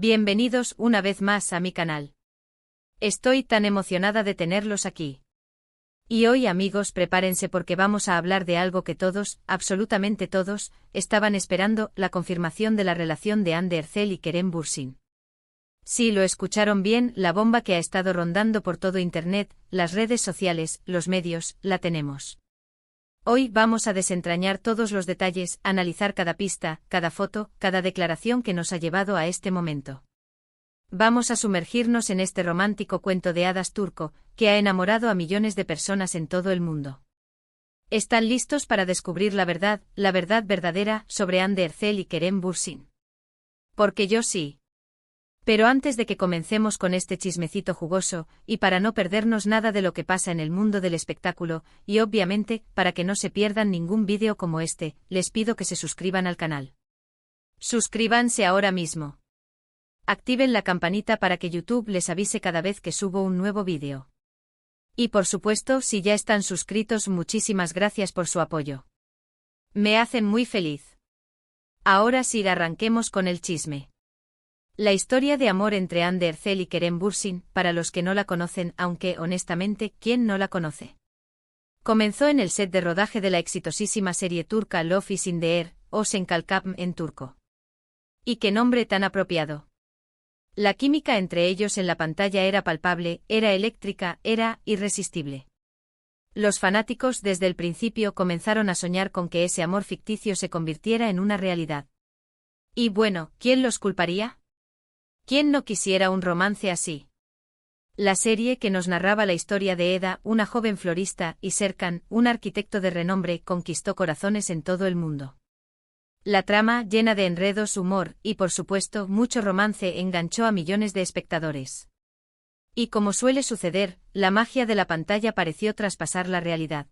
Bienvenidos una vez más a mi canal. Estoy tan emocionada de tenerlos aquí. Y hoy, amigos, prepárense porque vamos a hablar de algo que todos, absolutamente todos, estaban esperando: la confirmación de la relación de Hande Erçel y Kerem Bürsin. Sí, lo escucharon bien, la bomba que ha estado rondando por todo Internet, las redes sociales, los medios, la tenemos. Hoy vamos a desentrañar todos los detalles, analizar cada pista, cada foto, cada declaración que nos ha llevado a este momento. Vamos a sumergirnos en este romántico cuento de hadas turco, que ha enamorado a millones de personas en todo el mundo. ¿Están listos para descubrir la verdad verdadera, sobre Hande Erçel y Kerem Bürsin? Porque yo sí. Pero antes de que comencemos con este chismecito jugoso, y para no perdernos nada de lo que pasa en el mundo del espectáculo, y obviamente, para que no se pierdan ningún vídeo como este, les pido que se suscriban al canal. Suscríbanse ahora mismo. Activen la campanita para que YouTube les avise cada vez que subo un nuevo vídeo. Y por supuesto, si ya están suscritos, muchísimas gracias por su apoyo. Me hacen muy feliz. Ahora sí, arranquemos con el chisme. La historia de amor entre Hande Erçel y Kerem Bürsin, para los que no la conocen, aunque honestamente, ¿quién no la conoce? Comenzó en el set de rodaje de la exitosísima serie turca Love is in the Air, o Sen Kalkam en turco. Y qué nombre tan apropiado. La química entre ellos en la pantalla era palpable, era eléctrica, era irresistible. Los fanáticos desde el principio comenzaron a soñar con que ese amor ficticio se convirtiera en una realidad. Y bueno, ¿quién los culparía? ¿Quién no quisiera un romance así? La serie, que nos narraba la historia de Eda, una joven florista, y Serkan, un arquitecto de renombre, conquistó corazones en todo el mundo. La trama, llena de enredos, humor, y por supuesto, mucho romance, enganchó a millones de espectadores. Y como suele suceder, la magia de la pantalla pareció traspasar la realidad.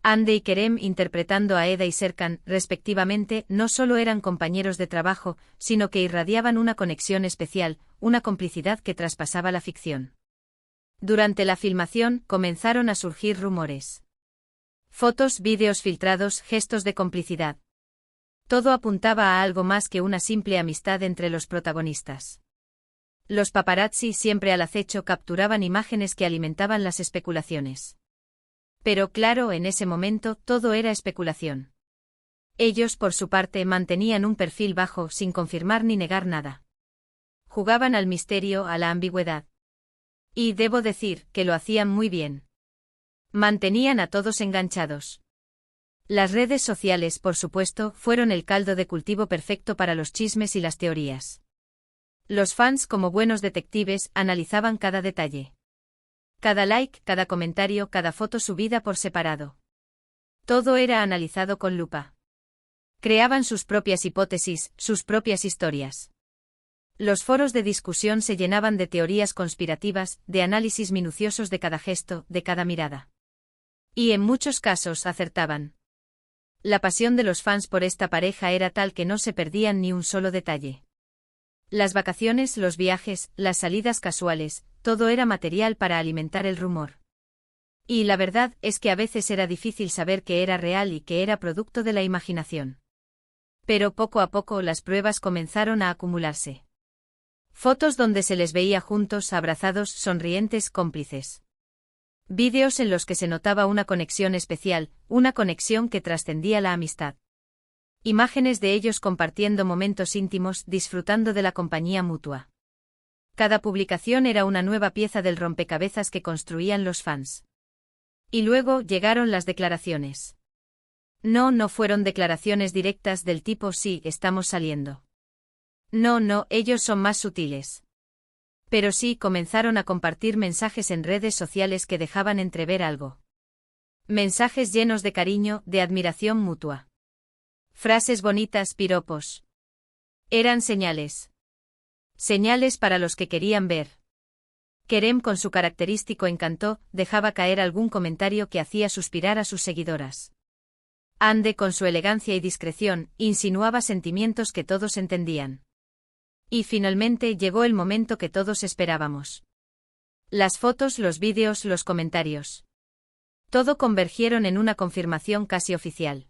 Hande y Kerem, interpretando a Eda y Serkan, respectivamente, no solo eran compañeros de trabajo, sino que irradiaban una conexión especial, una complicidad que traspasaba la ficción. Durante la filmación, comenzaron a surgir rumores. Fotos, vídeos filtrados, gestos de complicidad. Todo apuntaba a algo más que una simple amistad entre los protagonistas. Los paparazzi, siempre al acecho, capturaban imágenes que alimentaban las especulaciones. Pero claro, en ese momento, todo era especulación. Ellos, por su parte, mantenían un perfil bajo, sin confirmar ni negar nada. Jugaban al misterio, a la ambigüedad. Y debo decir, que lo hacían muy bien. Mantenían a todos enganchados. Las redes sociales, por supuesto, fueron el caldo de cultivo perfecto para los chismes y las teorías. Los fans, como buenos detectives, analizaban cada detalle. Cada like, cada comentario, cada foto subida por separado. Todo era analizado con lupa. Creaban sus propias hipótesis, sus propias historias. Los foros de discusión se llenaban de teorías conspirativas, de análisis minuciosos de cada gesto, de cada mirada. Y en muchos casos acertaban. La pasión de los fans por esta pareja era tal que no se perdían ni un solo detalle. Las vacaciones, los viajes, las salidas casuales, todo era material para alimentar el rumor. Y la verdad es que a veces era difícil saber qué era real y qué era producto de la imaginación. Pero poco a poco las pruebas comenzaron a acumularse. Fotos donde se les veía juntos, abrazados, sonrientes, cómplices. Vídeos en los que se notaba una conexión especial, una conexión que trascendía la amistad. Imágenes de ellos compartiendo momentos íntimos, disfrutando de la compañía mutua. Cada publicación era una nueva pieza del rompecabezas que construían los fans. Y luego llegaron las declaraciones. No fueron declaraciones directas del tipo "sí, estamos saliendo". No, ellos son más sutiles. Pero sí comenzaron a compartir mensajes en redes sociales que dejaban entrever algo. Mensajes llenos de cariño, de admiración mutua. Frases bonitas, piropos. Eran señales. Señales para los que querían ver. Kerem, con su característico encanto, dejaba caer algún comentario que hacía suspirar a sus seguidoras. Hande, con su elegancia y discreción, insinuaba sentimientos que todos entendían. Y finalmente llegó el momento que todos esperábamos. Las fotos, los vídeos, los comentarios. Todo convergieron en una confirmación casi oficial.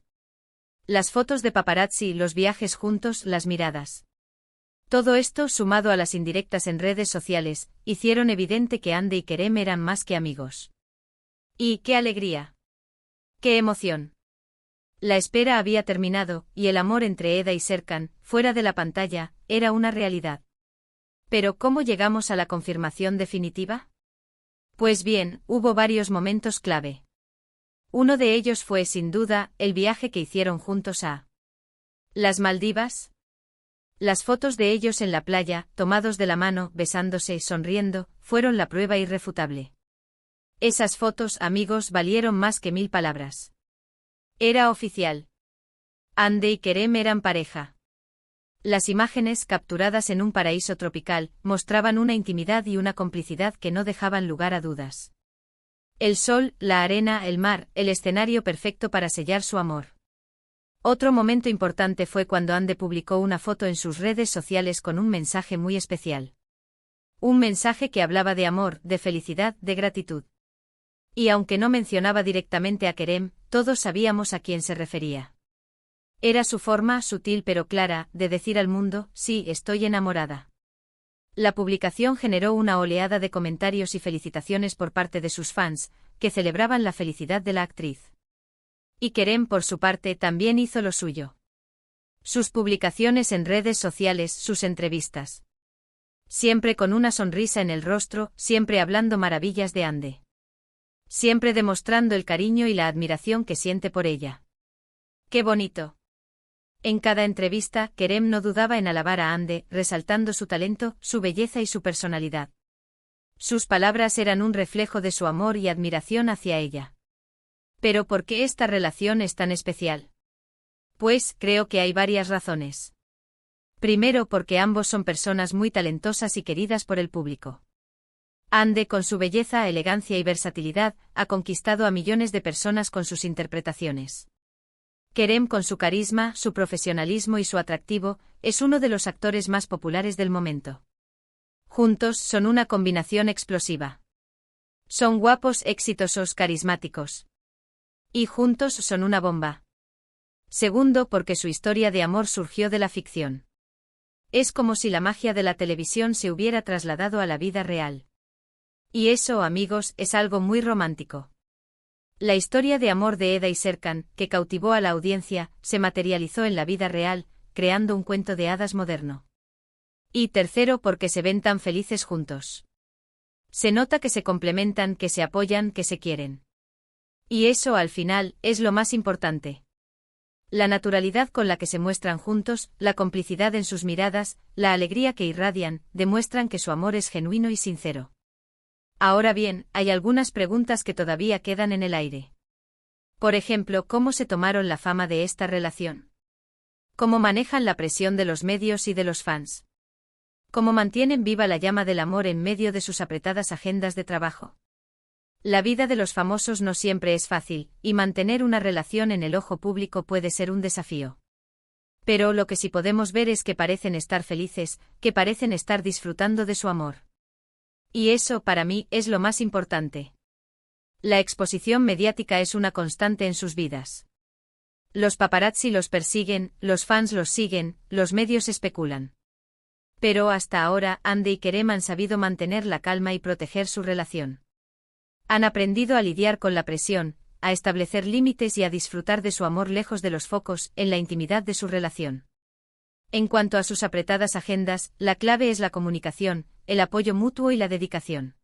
Las fotos de paparazzi, los viajes juntos, las miradas. Todo esto, sumado a las indirectas en redes sociales, hicieron evidente que Hande y Kerem eran más que amigos. ¡Y qué alegría! ¡Qué emoción! La espera había terminado, y el amor entre Eda y Serkan, fuera de la pantalla, era una realidad. Pero ¿cómo llegamos a la confirmación definitiva? Pues bien, hubo varios momentos clave. Uno de ellos fue, sin duda, el viaje que hicieron juntos a las Maldivas. Las fotos de ellos en la playa, tomados de la mano, besándose y sonriendo, fueron la prueba irrefutable. Esas fotos, amigos, valieron más que 1000 palabras. Era oficial. Hande y Kerem eran pareja. Las imágenes, capturadas en un paraíso tropical, mostraban una intimidad y una complicidad que no dejaban lugar a dudas. El sol, la arena, el mar, el escenario perfecto para sellar su amor. Otro momento importante fue cuando Hande publicó una foto en sus redes sociales con un mensaje muy especial. Un mensaje que hablaba de amor, de felicidad, de gratitud. Y aunque no mencionaba directamente a Kerem, todos sabíamos a quién se refería. Era su forma, sutil pero clara, de decir al mundo, sí, estoy enamorada. La publicación generó una oleada de comentarios y felicitaciones por parte de sus fans, que celebraban la felicidad de la actriz. Y Kerem, por su parte, también hizo lo suyo. Sus publicaciones en redes sociales, sus entrevistas. Siempre con una sonrisa en el rostro, siempre hablando maravillas de Hande. Siempre demostrando el cariño y la admiración que siente por ella. ¡Qué bonito! En cada entrevista, Kerem no dudaba en alabar a Hande, resaltando su talento, su belleza y su personalidad. Sus palabras eran un reflejo de su amor y admiración hacia ella. ¿Pero por qué esta relación es tan especial? Pues, creo que hay varias razones. Primero, porque ambos son personas muy talentosas y queridas por el público. Hande, con su belleza, elegancia y versatilidad, ha conquistado a millones de personas con sus interpretaciones. Kerem, con su carisma, su profesionalismo y su atractivo, es uno de los actores más populares del momento. Juntos son una combinación explosiva. Son guapos, exitosos, carismáticos. Y juntos son una bomba. Segundo, porque su historia de amor surgió de la ficción. Es como si la magia de la televisión se hubiera trasladado a la vida real. Y eso, amigos, es algo muy romántico. La historia de amor de Eda y Serkan, que cautivó a la audiencia, se materializó en la vida real, creando un cuento de hadas moderno. Y tercero, porque se ven tan felices juntos. Se nota que se complementan, que se apoyan, que se quieren. Y eso, al final, es lo más importante. La naturalidad con la que se muestran juntos, la complicidad en sus miradas, la alegría que irradian, demuestran que su amor es genuino y sincero. Ahora bien, hay algunas preguntas que todavía quedan en el aire. Por ejemplo, ¿cómo se tomaron la fama de esta relación? ¿Cómo manejan la presión de los medios y de los fans? ¿Cómo mantienen viva la llama del amor en medio de sus apretadas agendas de trabajo? La vida de los famosos no siempre es fácil, y mantener una relación en el ojo público puede ser un desafío. Pero lo que sí podemos ver es que parecen estar felices, que parecen estar disfrutando de su amor. Y eso, para mí, es lo más importante. La exposición mediática es una constante en sus vidas. Los paparazzi los persiguen, los fans los siguen, los medios especulan. Pero hasta ahora, Hande y Kerem han sabido mantener la calma y proteger su relación. Han aprendido a lidiar con la presión, a establecer límites y a disfrutar de su amor lejos de los focos, en la intimidad de su relación. En cuanto a sus apretadas agendas, la clave es la comunicación, el apoyo mutuo y la dedicación.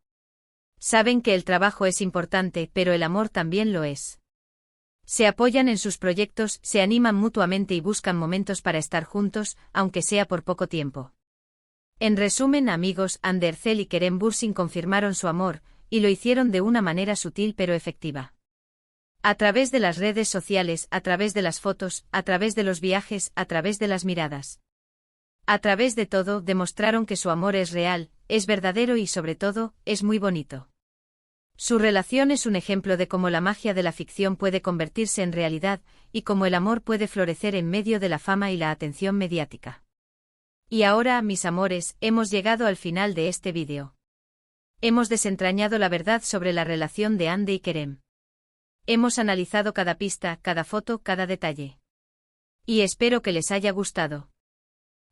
Saben que el trabajo es importante, pero el amor también lo es. Se apoyan en sus proyectos, se animan mutuamente y buscan momentos para estar juntos, aunque sea por poco tiempo. En resumen, amigos, Hande Erçel y Kerem Bürsin confirmaron su amor, y lo hicieron de una manera sutil pero efectiva. A través de las redes sociales, a través de las fotos, a través de los viajes, a través de las miradas. A través de todo, demostraron que su amor es real, es verdadero y sobre todo, es muy bonito. Su relación es un ejemplo de cómo la magia de la ficción puede convertirse en realidad, y cómo el amor puede florecer en medio de la fama y la atención mediática. Y ahora, mis amores, hemos llegado al final de este vídeo. Hemos desentrañado la verdad sobre la relación de Hande y Kerem. Hemos analizado cada pista, cada foto, cada detalle. Y espero que les haya gustado.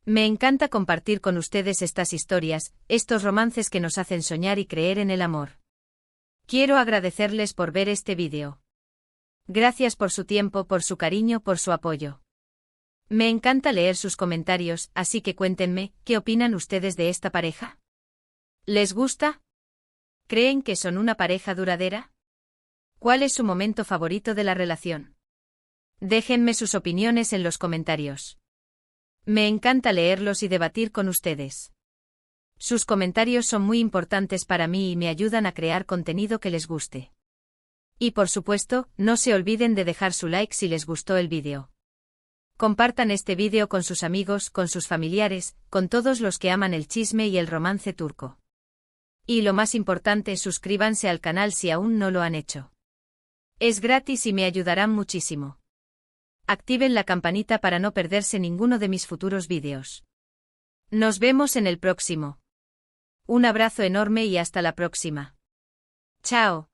Me encanta compartir con ustedes estas historias, estos romances que nos hacen soñar y creer en el amor. Quiero agradecerles por ver este vídeo. Gracias por su tiempo, por su cariño, por su apoyo. Me encanta leer sus comentarios, así que cuéntenme, ¿qué opinan ustedes de esta pareja? ¿Les gusta? ¿Creen que son una pareja duradera? ¿Cuál es su momento favorito de la relación? Déjenme sus opiniones en los comentarios. Me encanta leerlos y debatir con ustedes. Sus comentarios son muy importantes para mí y me ayudan a crear contenido que les guste. Y por supuesto, no se olviden de dejar su like si les gustó el vídeo. Compartan este vídeo con sus amigos, con sus familiares, con todos los que aman el chisme y el romance turco. Y lo más importante, suscríbanse al canal si aún no lo han hecho. Es gratis y me ayudarán muchísimo. Activen la campanita para no perderse ninguno de mis futuros vídeos. Nos vemos en el próximo. Un abrazo enorme y hasta la próxima. Chao.